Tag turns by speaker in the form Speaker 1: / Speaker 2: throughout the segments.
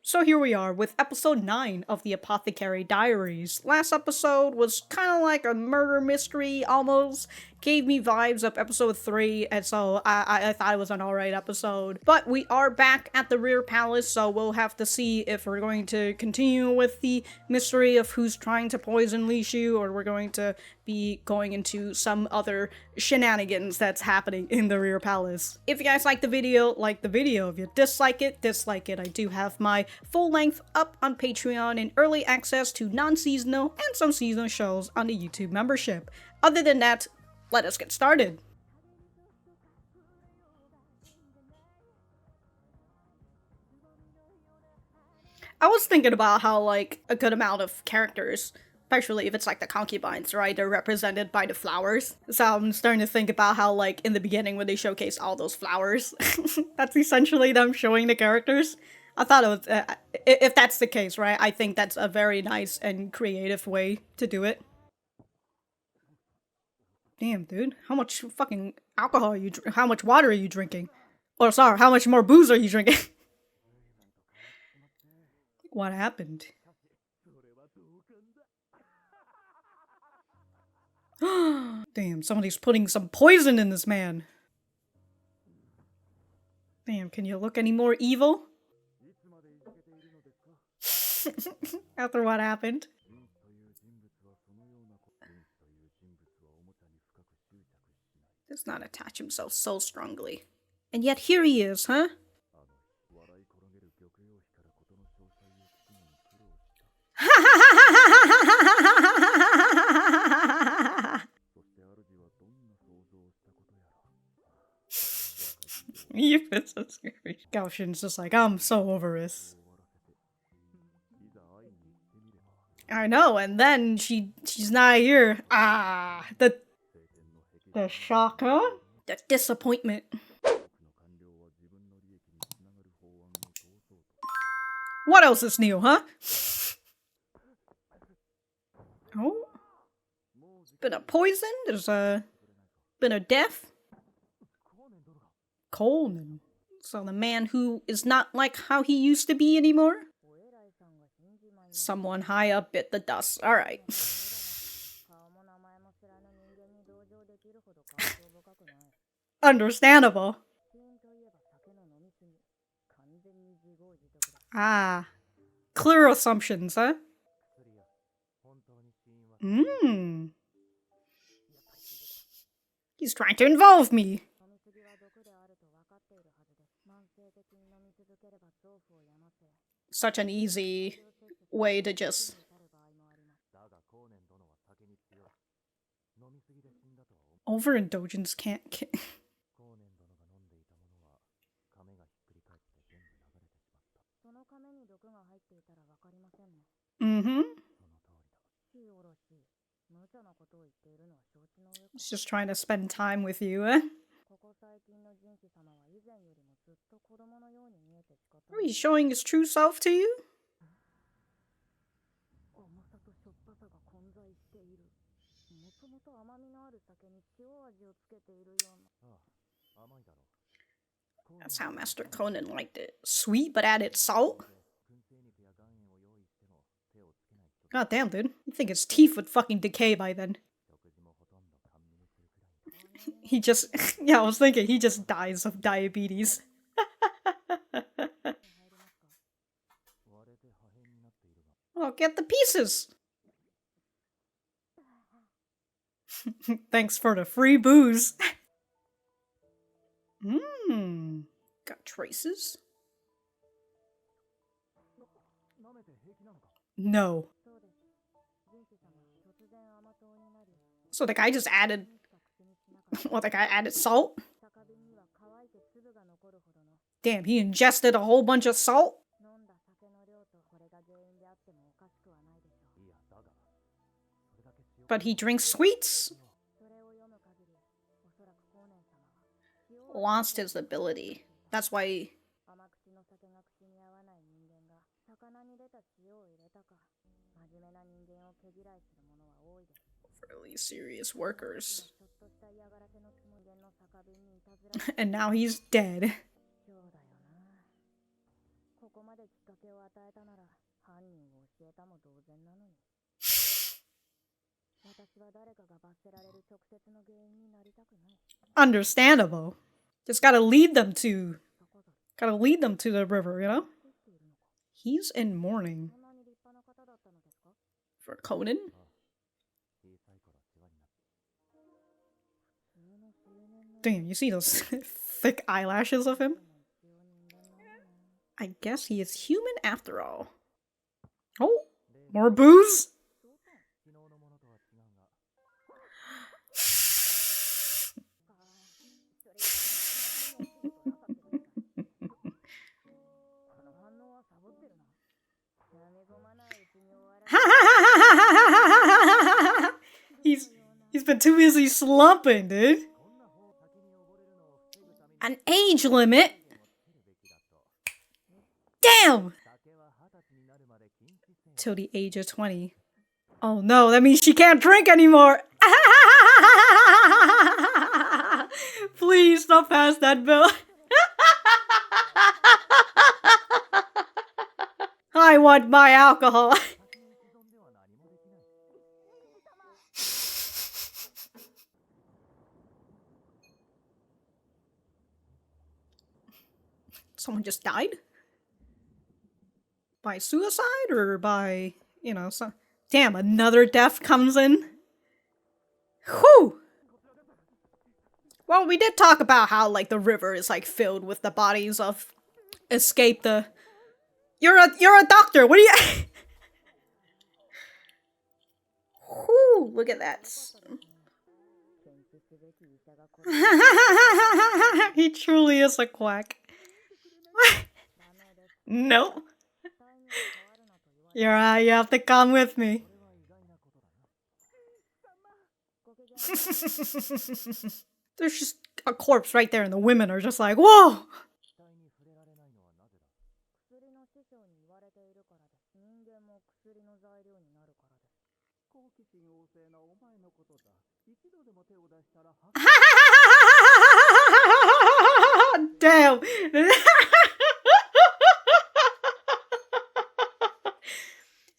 Speaker 1: So here we are with episode 9 of the Apothecary Diaries. Last episode was kind of like a murder mystery, almost. Gave me vibes of episode 3, and so I thought it was an alright episode. But we are back at the Rear Palace, so we'll have to see if we're going to continue with the mystery of who's trying to poison Lishu, or we're going to be going into some other shenanigans that's happening in the Rear Palace. If you guys like the video, like the video. If you dislike it, dislike it. I do have my full length up on Patreon and early access to non-seasonal and some seasonal shows on the YouTube membership. Other than that, let us get started. I was thinking about how, like, a good amount of characters, especially if it's like the concubines, right, they're represented by the flowers. So I'm starting to think about how, like, in the beginning when they showcase all those flowers, that's essentially them showing the characters. I thought it was, if that's the case, right, I think that's a very nice and creative way to do it. Damn, dude, how much fucking alcohol are you how much water are you drinking? Or sorry, how much more booze are you drinking? What happened? Damn, somebody's putting some poison in this man. Damn, can you look any more evil? After what happened? Does not attach himself so strongly. And yet here he is, huh? You've been so scary. Gaoshin's just like, I'm so over this. I know, and then she's not here. Ah, the shock, huh? The disappointment. What else is new, huh? Oh? Been a poison? There's been a death? Conan. So the man who is not like how he used to be anymore? Someone high up bit the dust. Alright. Understandable. Ah. Clear assumptions, huh? He's trying to involve me. Such an easy way to just... Overindulgence can't... Mm-hmm. He's just trying to spend time with you, eh? Are you showing his true self to you? That's how Master Conan liked it. Sweet, but added salt? God damn, dude. You think his teeth would fucking decay by then. He just... yeah, I was thinking, he just dies of diabetes. Oh, get the pieces! Thanks for the free booze. Got traces? No. So the guy just added... well, the guy added salt? Damn, he ingested a whole bunch of salt? But he drinks sweets? Lost his ability. That's why he... Really serious workers. And now he's dead. Understandable. Just gotta lead them to the river, you know? He's in mourning. For Conan? Damn, you see those thick eyelashes of him? I guess he is human after all. Oh, more booze? He's been too busy slumping, dude. An age limit? Damn! Till the age of 20. Oh no, that means she can't drink anymore! Please stop past that bill. I want my alcohol. Someone just died? By suicide or by, you know, some... Damn, another death comes in. Whew! Well, we did talk about how, like, the river is, like, filled with the bodies of escape the... You're a doctor, what do you... Whew, look at that. He truly is a quack. Nope. You have to come with me. There's just a corpse right there and the women are just like, whoa! Damn!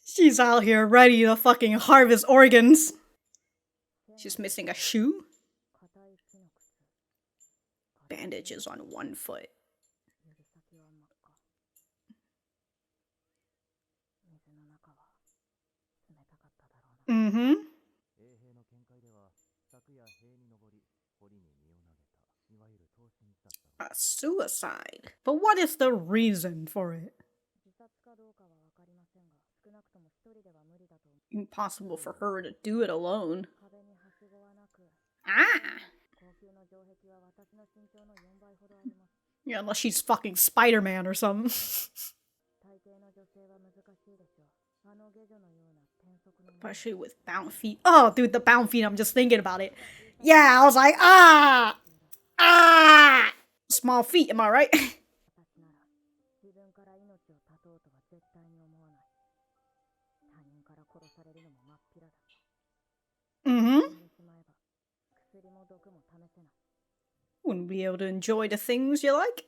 Speaker 1: She's out here ready to fucking harvest organs. She's missing a shoe. Bandages on one foot. Mm-hmm. A suicide. But what is the reason for it? Impossible for her to do it alone. Ah! Yeah, unless she's fucking Spider-Man or something. Especially with bound feet. Oh, dude, the bound feet, I'm just thinking about it. Yeah, I was like, ah! Ah! Small feet, am I right? Mm-hmm. Wouldn't be able to enjoy the things you like.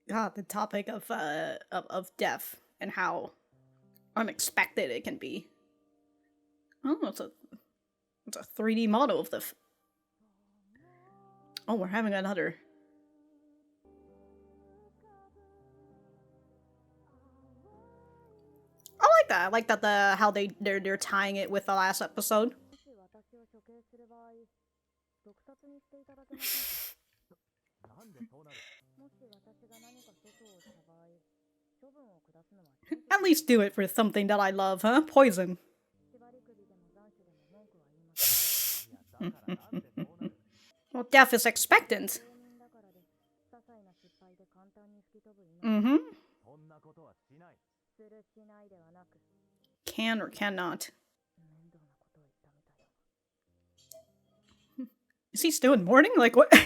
Speaker 1: God, the topic of death and how unexpected it can be. Oh, it's a 3D model of the. Oh, we're having another. I like that. I like that how they're tying it with the last episode. At least do it for something that I love, huh? Poison. Well, death is expectant. Mm-hmm. Can or cannot. Is he still in mourning? Like, what? Oh,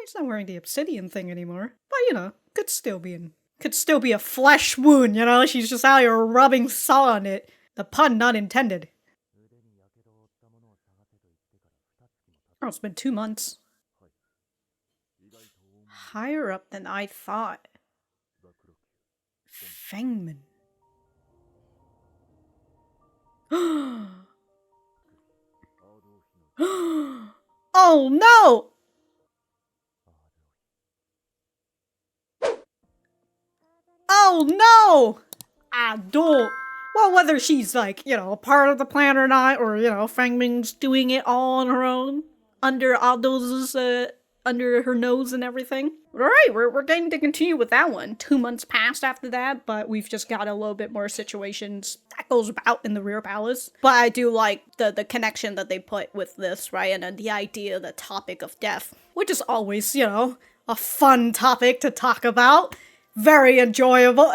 Speaker 1: he's not wearing the obsidian thing anymore. But, you know, could still be a flesh wound, you know? She's just out here rubbing salt on it. The pun not intended. Oh, it's been 2 months. Higher up than I thought. Fengman. Oh no! Oh no! I don't. Well, whether she's like, you know, a part of the plan or not, or, you know, Fangmin's doing it all on her own, under Aldo's, under her nose and everything. Alright, we're going to continue with that one. 2 months passed after that, but we've just got a little bit more situations that goes about in the rear palace. But I do like the connection that they put with this, right? And then the idea, the topic of death, which is always, you know, a fun topic to talk about. Very enjoyable.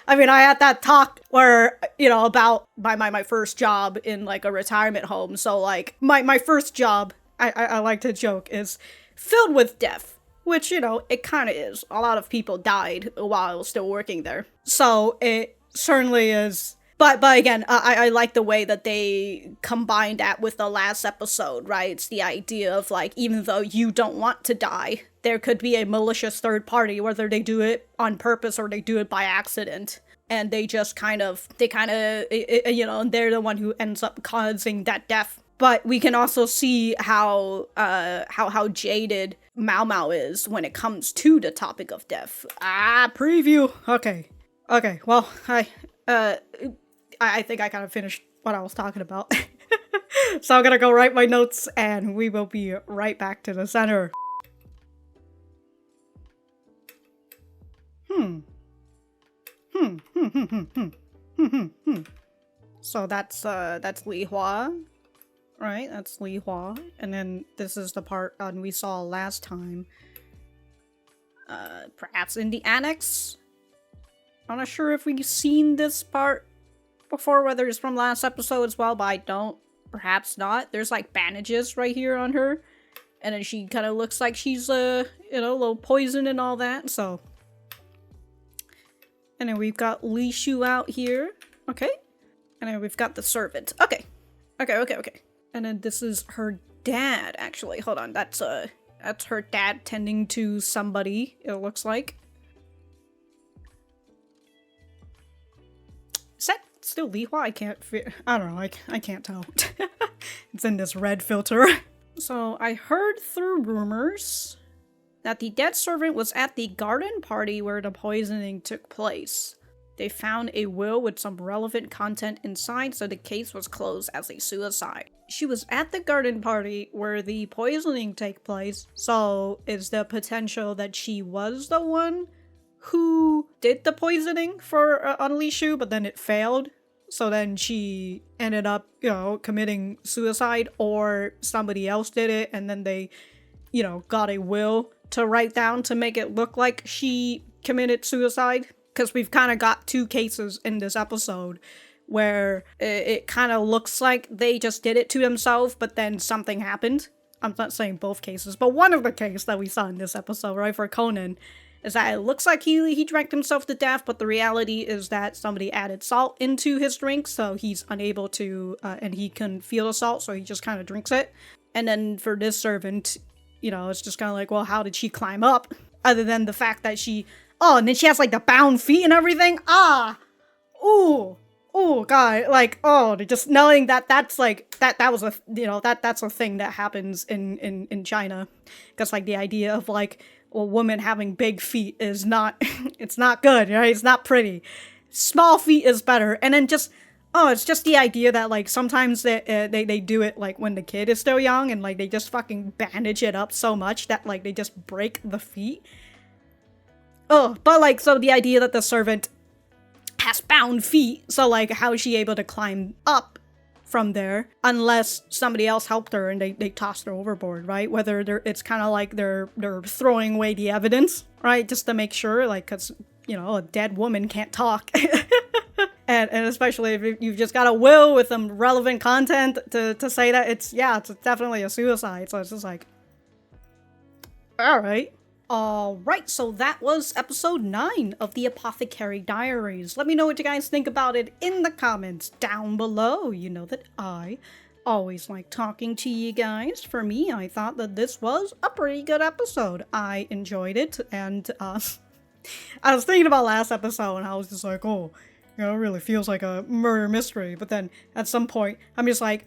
Speaker 1: I mean, I had that talk where, you know, about my first job in, like, a retirement home. So, like, my first job, I like to joke, is filled with death. Which, you know, it kind of is. A lot of people died while I was still working there. So, it certainly is. But again, I like the way that they combined that with the last episode, right? It's the idea of, like, even though you don't want to die, there could be a malicious third party, whether they do it on purpose or they do it by accident. And they just you know, and they're the one who ends up causing that death. But we can also see how jaded Maomao is when it comes to the topic of death. Preview. Okay, well, I think I kind of finished what I was talking about. So I'm gonna go write my notes and we will be right back to the center. So that's Li Hua. Right, that's Li Hua. And then this is the part we saw last time. Perhaps in the annex? I'm not sure if we've seen this part before, whether it's from last episode as well, but I don't. Perhaps not. There's like bandages right here on her. And then she kind of looks like she's, you know, a little poisoned and all that, so. And then we've got Li Shu out here. Okay. And then we've got the servant. Okay. Okay. And then this is her dad, actually. Hold on, that's her dad tending to somebody, it looks like. Is that still Li Hua? I don't know, I can't tell. It's in this red filter. So, I heard through rumors that the dead servant was at the garden party where the poisoning took place. They found a will with some relevant content inside, so the case was closed as a suicide. She was at the garden party where the poisoning took place, so is the potential that she was the one who did the poisoning for on Li Shu, but then it failed? So then she ended up, you know, committing suicide, or somebody else did it and then they, you know, got a will to write down to make it look like she committed suicide? Because we've kind of got 2 cases in this episode where it kind of looks like they just did it to themselves, but then something happened. I'm not saying both cases, but one of the cases that we saw in this episode, right, for Conan, is that it looks like he drank himself to death, but the reality is that somebody added salt into his drink, so he's unable to, and he couldn't feel the salt, so he just kind of drinks it. And then for this servant, you know, it's just kind of like, well, how did she climb up? Other than the fact that oh, and then she has, like, the bound feet and everything? Oh, God, like, oh, just knowing that that's, like, that was a, you know, that's a thing that happens in China. Because, like, the idea of, like, a woman having big feet is not, it's not good, right? It's not pretty. Small feet is better. And then just, it's just the idea that, like, sometimes they do it, like, when the kid is still young, and, like, they just fucking bandage it up so much that, like, they just break the feet. Oh, but, like, so the idea that the servant has bound feet, so, like, how is she able to climb up from there unless somebody else helped her and they tossed her overboard, right? Whether it's kind of like they're throwing away the evidence, right? Just to make sure, like, because a dead woman can't talk. And especially if you've just got a will with some relevant content to say that it's definitely a suicide. So it's just like, alright. Alright, so that was episode 9 of the Apothecary Diaries. Let me know what you guys think about it in the comments down below. You know that I always like talking to you guys. For me, I thought that this was a pretty good episode. I enjoyed it, and I was thinking about last episode, and I was just like, oh, it really feels like a murder mystery. But then, at some point, I'm just like,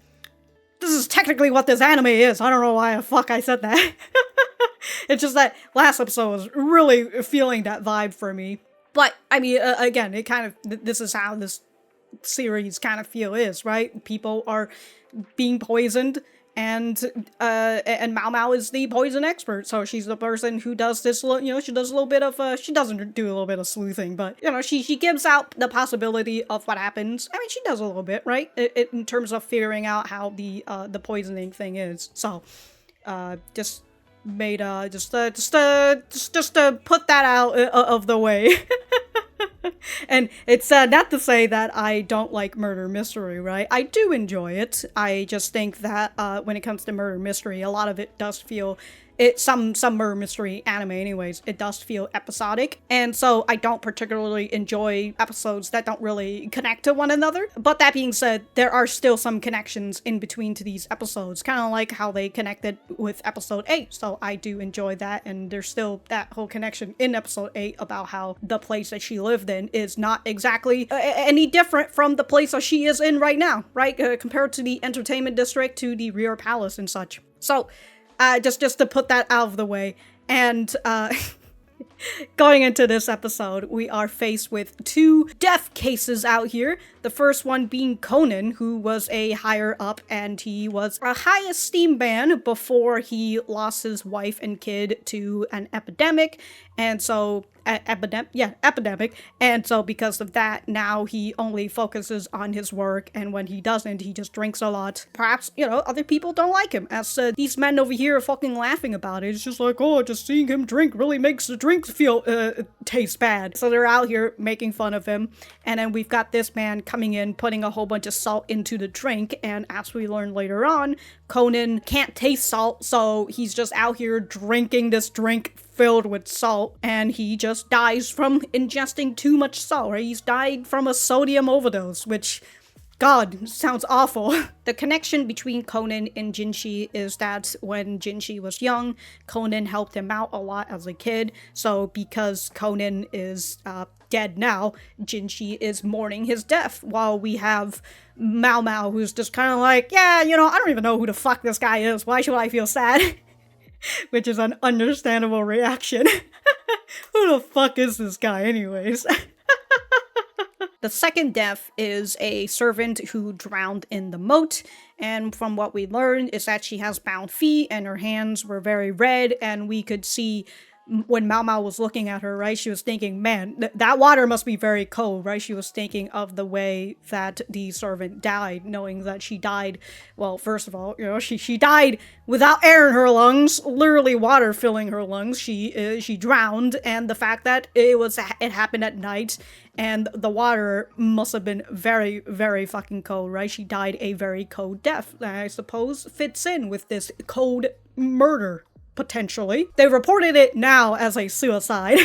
Speaker 1: this is technically what this anime is. I don't know why the fuck I said that. It's just that last episode was really feeling that vibe for me. But, I mean, again, it kind of, this is how this series kind of is, right? People are being poisoned, and Maomao is the poison expert, so she's the person who does this, she does a little bit of, she doesn't do a little bit of sleuthing, but, she gives out the possibility of what happens. I mean, she does a little bit, right? In terms of figuring out how the poisoning thing is. So, just made, just to put that out of the way. And it's not to say that I don't like murder mystery, right? I do enjoy it. I just think that when it comes to murder mystery, a lot of it does feel some murder mystery anime anyways, it does feel episodic, and so I don't particularly enjoy episodes that don't really connect to one another. But that being said, there are still some connections in between to these episodes, kind of like how they connected with episode 8, so I do enjoy that, and there's still that whole connection in episode 8 about how the place that she lived in is not exactly any different from the place that she is in right now, right? Compared to the entertainment district, to the rear palace and such. So just to put that out of the way, and going into this episode, we are faced with 2 death cases out here. The first one being Conan, who was a higher up, and he was a high esteemed man before he lost his wife and kid to an epidemic, and so epidemic, and so because of that, now he only focuses on his work, and when he doesn't, he just drinks a lot. Perhaps, other people don't like him, as these men over here are fucking laughing about it. It's just like, oh, just seeing him drink really makes the drink feel, taste bad. So they're out here making fun of him, and then we've got this man coming in, putting a whole bunch of salt into the drink, and as we learn later on, Conan can't taste salt, so he's just out here drinking this drink filled with salt, and he just dies from ingesting too much salt, right? He's died from a sodium overdose, which, God, sounds awful. The connection between Conan and Jinshi is that when Jinshi was young, Conan helped him out a lot as a kid, so because Conan is dead now, Jinshi is mourning his death, while we have Maomao, who's just kind of like, yeah, I don't even know who the fuck this guy is, why should I feel sad? Which is an understandable reaction. Who the fuck is this guy anyways? The second death is a servant who drowned in the moat, and from what we learned is that she has bound feet and her hands were very red, and we could see when Maomao was looking at her, right, she was thinking, man, that water must be very cold, right? She was thinking of the way that the servant died, knowing that she died, well, first of all, she died without air in her lungs, literally water filling her lungs. She drowned, and the fact that it happened at night, and the water must have been very, very fucking cold, right? She died a very cold death, that I suppose fits in with this cold murder. Potentially. They reported it now as a suicide.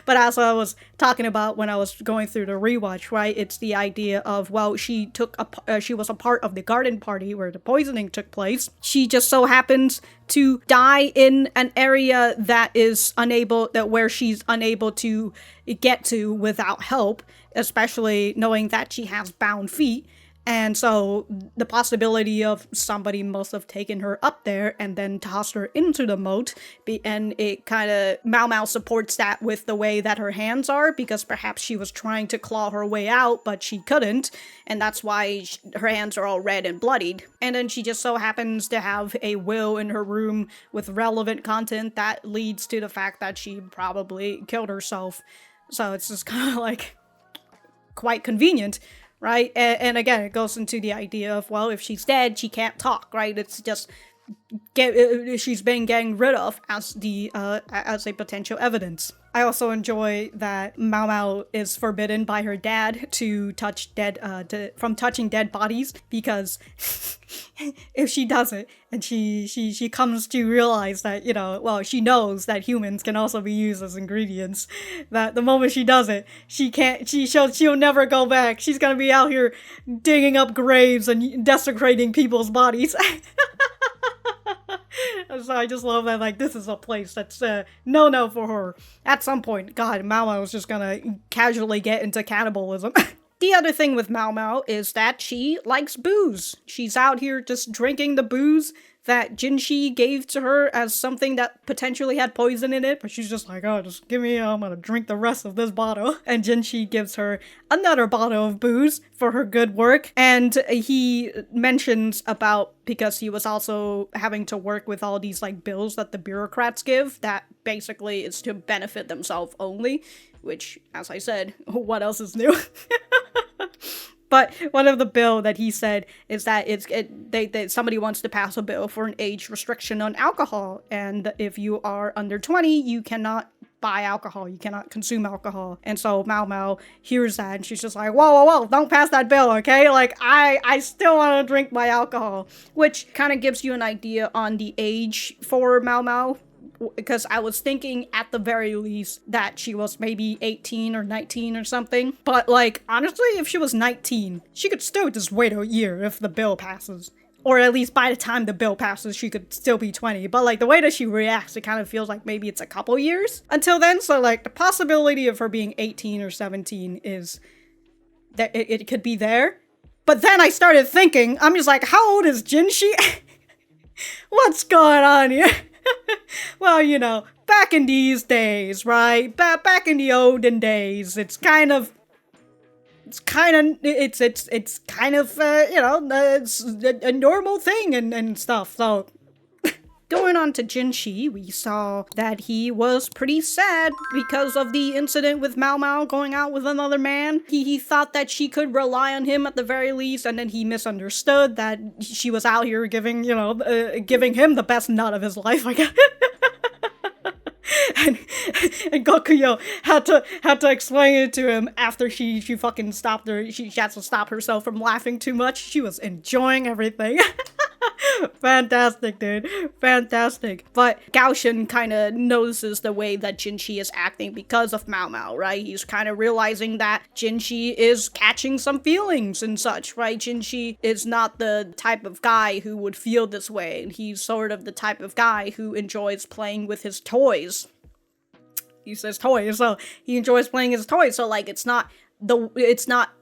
Speaker 1: But as I was talking about when I was going through the rewatch, right, it's the idea of, well, she was a part of the garden party where the poisoning took place. She just so happens to die in an area where she's unable to get to without help, especially knowing that she has bound feet. And so the possibility of somebody must have taken her up there and then tossed her into the moat, and it kind of, Maomao supports that with the way that her hands are, because perhaps she was trying to claw her way out, but she couldn't, and that's why her hands are all red and bloodied. And then she just so happens to have a will in her room with relevant content that leads to the fact that she probably killed herself. So it's just kind of like quite convenient. Right? And again, it goes into the idea of, well, if she's dead, she can't talk, right? It's just she's been getting rid of as a potential evidence. I also enjoy that Maomao is forbidden by her dad to touch from touching dead bodies, because if she does it and she comes to realize that, well, she knows that humans can also be used as ingredients, that the moment she does it, she'll never go back. She's gonna be out here digging up graves and desecrating people's bodies. So I just love that, like, this is a place that's no for her. At some point, God, Maomao is just gonna casually get into cannibalism. The other thing with Maomao is that she likes booze. She's out here just drinking the booze that Jinshi gave to her as something that potentially had poison in it, but she's just like, oh, just give me, I'm gonna drink the rest of this bottle. And Jinshi gives her another bottle of booze for her good work, and he mentions about, because he was also having to work with all these, like, bills that the bureaucrats give, that basically is to benefit themselves only, which, as I said, what else is new? But one of the bill that he said is that somebody wants to pass a bill for an age restriction on alcohol, and if you are under 20, you cannot buy alcohol, you cannot consume alcohol. And so Maomao hears that, and she's just like, whoa, don't pass that bill, okay? Like, I still want to drink my alcohol, which kind of gives you an idea on the age for Maomao. Because I was thinking at the very least that she was maybe 18 or 19 or something. But, like, honestly, if she was 19, she could still just wait a year if the bill passes. Or at least by the time the bill passes, she could still be 20. But, like, the way that she reacts, it kind of feels like maybe it's a couple years until then. So, like, the possibility of her being 18 or 17 is that it could be there. But then I started thinking, I'm just like, how old is Jinshi? What's going on here? Well, back in these days, right? Back in the olden days, it's kind of it's a normal thing and stuff. So going on to Jinshi, we saw that he was pretty sad because of the incident with Maomao going out with another man. He thought that she could rely on him at the very least, and then he misunderstood that she was out here giving him the best nut of his life, I guess. And Gokuyo had to explain it to him after she fucking stopped her. She had to stop herself from laughing too much. She was enjoying everything. Fantastic, dude. Fantastic. But Gaoshin kind of notices the way that Jinshi is acting because of Maomao, right? He's kind of realizing that Jinshi is catching some feelings and such, right? Jinshi is not the type of guy who would feel this way. And he's sort of the type of guy who enjoys playing with his toys. He says toys, so he enjoys playing his toys. So, like, it's not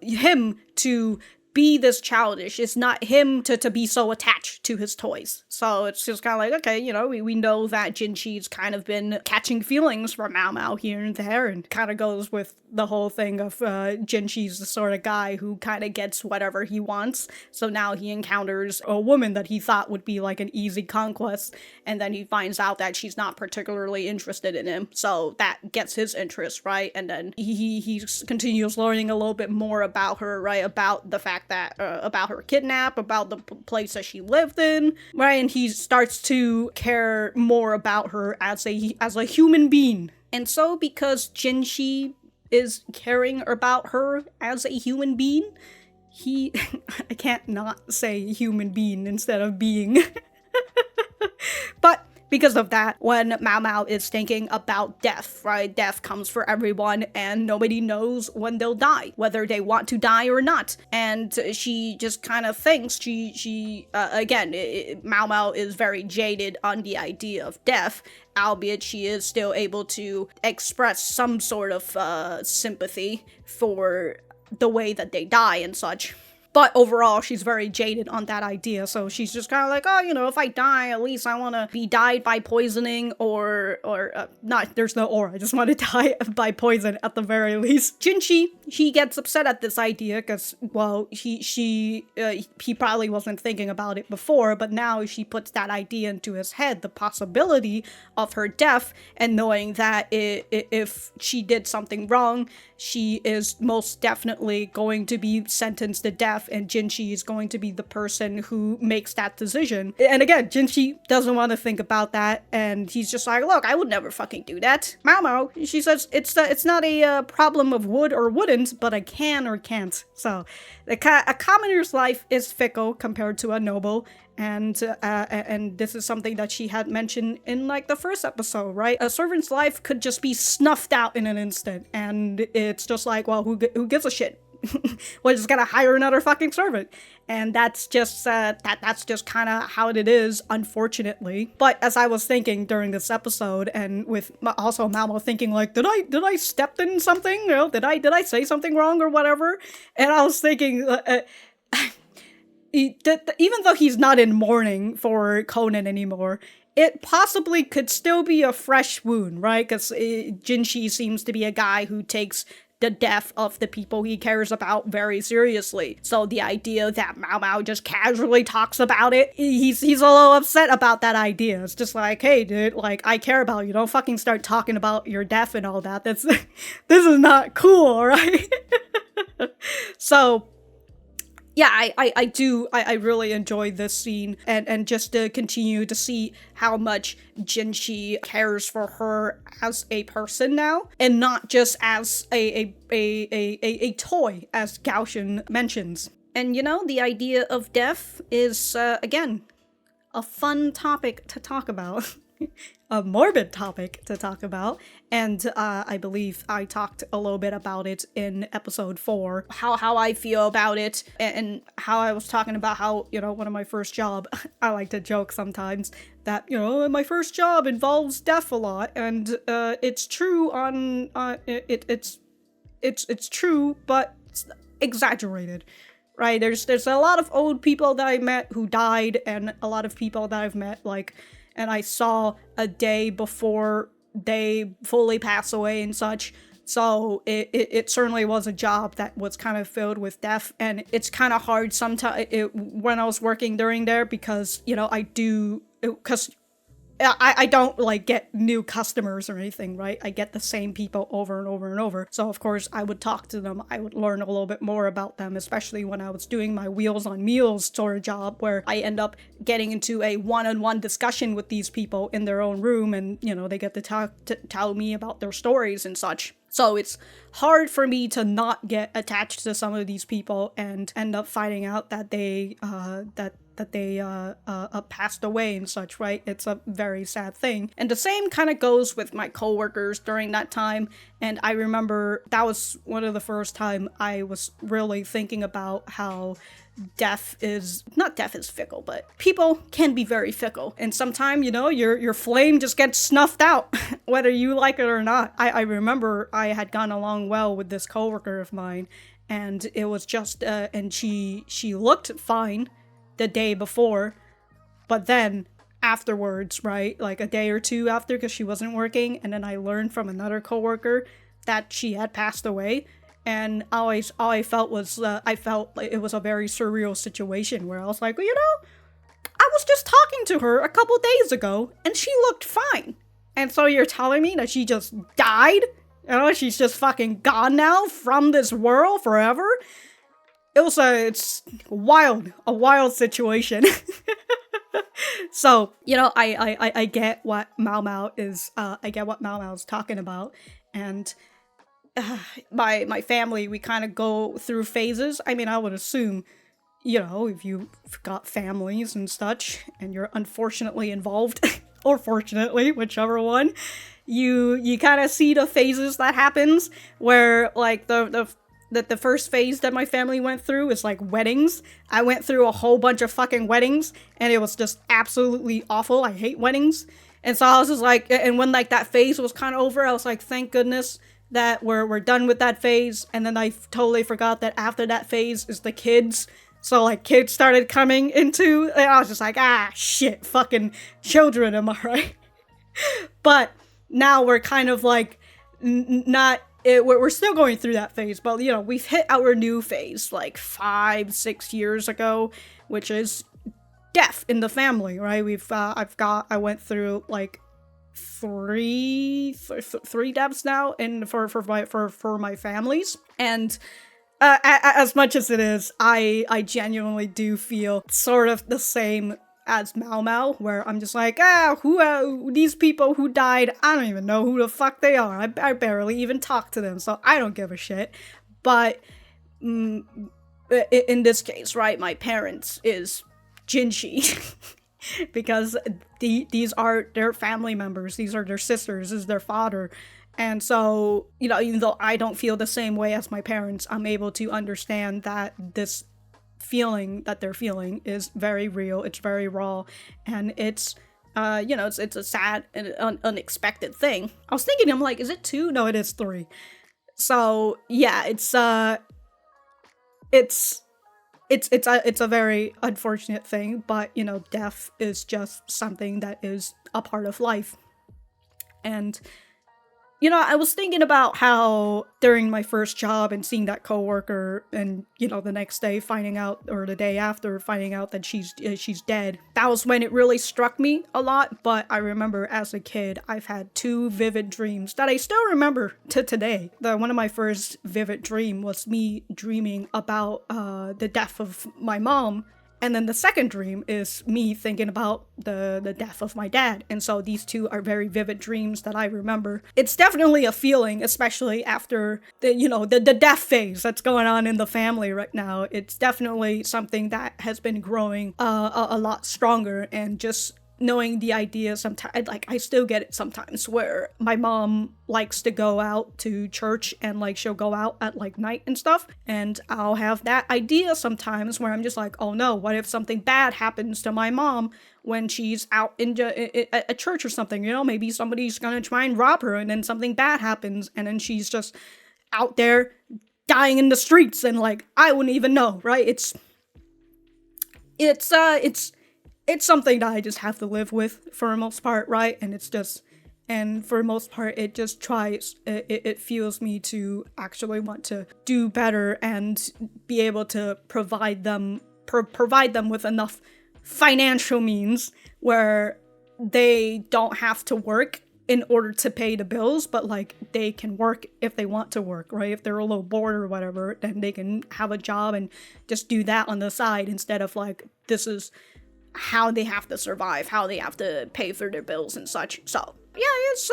Speaker 1: him to be this childish. It's not him to be so attached to his toys. So it's just kind of like, okay, we know that Jinshi's kind of been catching feelings for Maomao here and there, and kind of goes with the whole thing of Jinshi's the sort of guy who kind of gets whatever he wants. So now he encounters a woman that he thought would be like an easy conquest, and then he finds out that she's not particularly interested in him. So that gets his interest, right? And then he continues learning a little bit more about her, right? About the fact that about her kidnap, about the place that she lived in, right? And he starts to care more about her as a human being. And so because Jinshi is caring about her as a human being, I can't not say human being instead of being. But because of that, when Maomao is thinking about death, right? Death comes for everyone, and nobody knows when they'll die, whether they want to die or not. And she just kind of thinks, Maomao is very jaded on the idea of death, albeit she is still able to express some sort of sympathy for the way that they die and such. But overall, she's very jaded on that idea, so she's just kind of like, oh, if I die, at least I want to be died by poisoning, there's no or, I just want to die by poison at the very least. Jinshi, he gets upset at this idea because, well, he probably wasn't thinking about it before, but now she puts that idea into his head, the possibility of her death, and knowing that if she did something wrong, she is most definitely going to be sentenced to death deaf, and Jinshi is going to be the person who makes that decision. And again, Jinshi doesn't want to think about that, and he's just like, look, I would never fucking do that. Maomao, she says, it's not a problem of would or wouldn't, but I can or can't. So a commoner's life is fickle compared to a noble. And this is something that she had mentioned in like the first episode, right? A servant's life could just be snuffed out in an instant, and it's just like, well, who gives a shit? We're just gonna hire another fucking servant, and that's just that's just kind of how it is, unfortunately. But as I was thinking during this episode, and with also Maomao thinking like, did I step in something? You know, did I say something wrong or whatever? And I was thinking. Even though he's not in mourning for Conan anymore, it possibly could still be a fresh wound, right? Because Jinshi seems to be a guy who takes the death of the people he cares about very seriously. So the idea that Maomao just casually talks about it, he's a little upset about that idea. It's just like, hey dude, like, I care about you. Don't fucking start talking about your death and all that. This is not cool, right? So yeah, I really enjoy this scene, and just to continue to see how much Jinshi cares for her as a person now, and not just as a toy, as Gaoshin mentions. And you know, the idea of death is, again, a fun topic to talk about. A morbid topic to talk about, and I believe I talked a little bit about it in episode 4, how I feel about it, and how I was talking about how, you know, one of my first job, I like to joke sometimes that, you know, my first job involves death a lot, and it's true on it's true, but it's exaggerated. Right, there's a lot of old people that I met who died, and a lot of people that I've met, like, and I saw a day before they fully pass away and such. So it certainly was a job that was kind of filled with death, and it's kind of hard sometimes when I was working during there, because, you know, because I don't like get new customers or anything, right? I get the same people over and over and over. So of course I would talk to them. I would learn a little bit more about them, especially when I was doing my Wheels on Meals sort of job, where I end up getting into a one-on-one discussion with these people in their own room, and, you know, they get to tell me about their stories and such. So it's hard for me to not get attached to some of these people and end up finding out that they passed away and such, right? It's a very sad thing. And the same kind of goes with my coworkers during that time. And I remember that was one of the first time I was really thinking about how death is fickle, but people can be very fickle. And sometimes, you know, your flame just gets snuffed out, whether you like it or not. I remember I had gone along well with this coworker of mine, and it was just, and she looked fine the day before, but then afterwards, right, like a day or two after, because she wasn't working, and then I learned from another coworker that she had passed away, and all I felt was, I felt like it was a very surreal situation where I was like, well, you know, I was just talking to her a couple days ago, and she looked fine, and so you're telling me that she just died? You know, she's just fucking gone now from this world forever? It's a wild situation. So, you know, I get what Maomao is talking about, and my family, we kind of go through phases. I mean, I would assume, you know, if you've got families and such, and you're unfortunately involved, or fortunately, whichever one, you kind of see the phases that happens, where, like, the first phase that my family went through is like weddings. I went through a whole bunch of fucking weddings, and it was just absolutely awful. I hate weddings. And so I was just like, and when like that phase was kind of over, I was like, thank goodness that we're done with that phase. And then I totally forgot that after that phase is the kids. So like kids started coming into, and I was just like, ah, shit, fucking children, am I right? But now we're kind of like, we're still going through that phase, but, you know, we've hit our new phase like 5-6 years ago, which is death in the family, right? I went through like three deaths now for my families, and As much as it is, I genuinely do feel sort of the same as Maomao, where I'm just like, these people who died, I don't even know who the fuck they are. I barely even talk to them, so I don't give a shit. But in this case, right, my parents is Jinshi. Because these are their family members, these are their sisters, this is their father. And so, even though I don't feel the same way as my parents, I'm able to understand that this feeling that they're feeling is very real, it's very raw, and it's it's a sad and unexpected thing. I was thinking, I'm like, is it 2? No, it is 3. So yeah, it's a very unfortunate thing, but death is just something that is a part of life. And I was thinking about how during my first job and seeing that coworker and, the next day finding out, or the day after finding out that she's dead. That was when it really struck me a lot, but I remember as a kid, I've had 2 vivid dreams that I still remember to today. One of my first vivid dream was me dreaming about the death of my mom. And then the second dream is me thinking about the death of my dad. And so these 2 are very vivid dreams that I remember. It's definitely a feeling, especially after the death phase that's going on in the family right now. It's definitely something that has been growing a lot stronger, and just knowing the idea sometimes, like, I still get it sometimes where my mom likes to go out to church, and like she'll go out at like night and stuff, and I'll have that idea sometimes where I'm just like, oh no, what if something bad happens to my mom when she's out in a church or something? Maybe somebody's gonna try and rob her, and then something bad happens, and then she's just out there dying in the streets, and like I wouldn't even know, right? It's something that I just have to live with for the most part, right? And for the most part, it just it fuels me to actually want to do better and be able to provide them with enough financial means where they don't have to work in order to pay the bills, but like they can work if they want to work, right? If they're a little bored or whatever, then they can have a job and just do that on the side, instead of like, this is how they have to survive, how they have to pay for their bills and such. So yeah, it's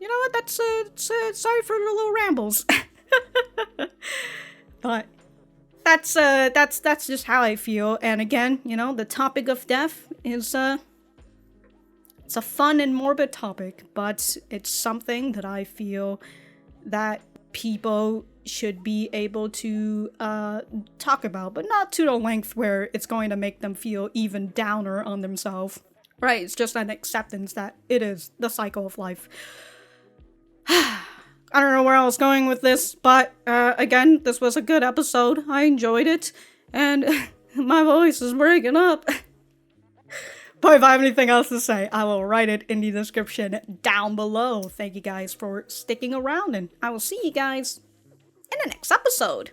Speaker 1: you know what, that's sorry for the little rambles. But that's just how I feel. And again, the topic of death is it's a fun and morbid topic, but it's something that I feel that people should be able to talk about, but not to the length where it's going to make them feel even downer on themselves. Right, it's just an acceptance that it is the cycle of life. I don't know where I was going with this, but again, this was a good episode. I enjoyed it, and my voice is breaking up. But if I have anything else to say, I will write it in the description down below. Thank you guys for sticking around, and I will see you guys in the next episode.